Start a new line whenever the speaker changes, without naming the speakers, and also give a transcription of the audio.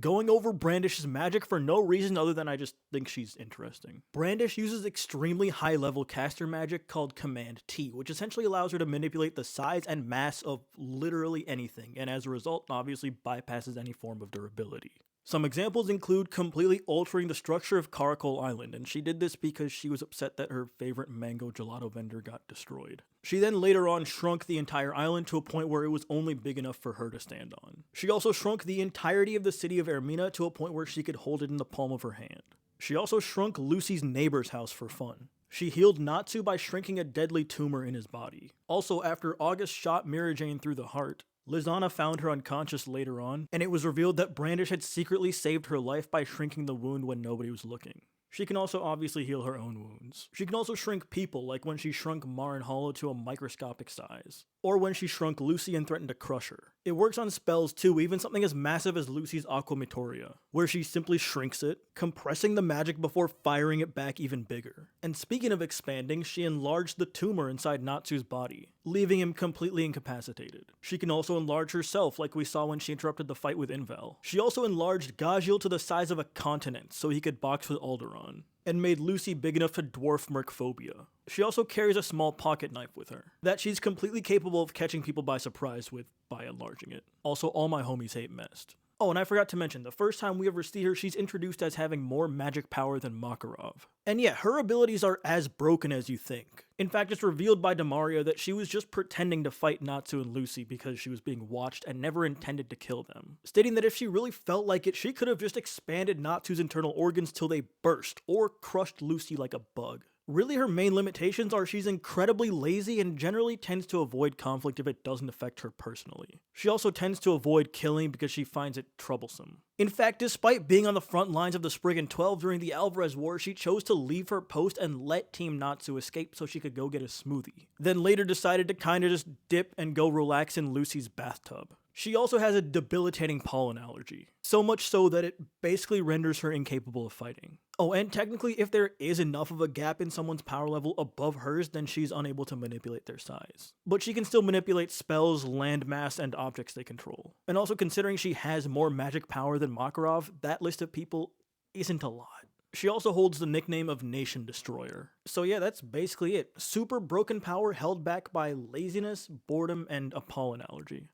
going over Brandish's magic for no reason other than I just think she's interesting. Brandish uses extremely high level caster magic called Command T, which essentially allows her to manipulate the size and mass of literally anything, and as a result, obviously bypasses any form of durability. Some examples include completely altering the structure of Caracol Island, and she did this because she was upset that her favorite mango gelato vendor got destroyed. She then later on shrunk the entire island to a point where it was only big enough for her to stand on. She also shrunk the entirety of the city of Ermina to a point where she could hold it in the palm of her hand. She also shrunk Lucy's neighbor's house for fun. She healed Natsu by shrinking a deadly tumor in his body. Also, after August shot Mira Jane through the heart, Lizana found her unconscious later on, and it was revealed that Brandish had secretly saved her life by shrinking the wound when nobody was looking. She can also obviously heal her own wounds. She can also shrink people, like when she shrunk Marin Hollow to a microscopic size, or when she shrunk Lucy and threatened to crush her. It works on spells too, even something as massive as Lucy's Aquamatoria, where she simply shrinks it, compressing the magic before firing it back even bigger. And speaking of expanding, she enlarged the tumor inside Natsu's body, leaving him completely incapacitated. She can also enlarge herself, like we saw when she interrupted the fight with Invel. She also enlarged Gajiel to the size of a continent, so he could box with Alderaan, and made Lucy big enough to dwarf Mercphobia. She also carries a small pocket knife with her, that she's completely capable of catching people by surprise with by enlarging it. Also, all my homies hate Mest. Oh, and I forgot to mention, the first time we ever see her, she's introduced as having more magic power than Makarov. And yeah, her abilities are as broken as you think. In fact, it's revealed by Demaria that she was just pretending to fight Natsu and Lucy because she was being watched and never intended to kill them, stating that if she really felt like it, she could have just expanded Natsu's internal organs till they burst, or crushed Lucy like a bug. Really, her main limitations are she's incredibly lazy and generally tends to avoid conflict if it doesn't affect her personally. She also tends to avoid killing because she finds it troublesome. In fact, despite being on the front lines of the Spriggan 12 during the Alvarez War, she chose to leave her post and let Team Natsu escape so she could go get a smoothie. Then later decided to kinda just dip and go relax in Lucy's bathtub. She also has a debilitating pollen allergy, so much so that it basically renders her incapable of fighting. Oh, and technically, if there is enough of a gap in someone's power level above hers, then she's unable to manipulate their size. But she can still manipulate spells, landmass, and objects they control. And also, considering she has more magic power than Makarov, that list of people isn't a lot. She also holds the nickname of Nation Destroyer. So yeah, that's basically it. Super broken power held back by laziness, boredom, and a pollen allergy.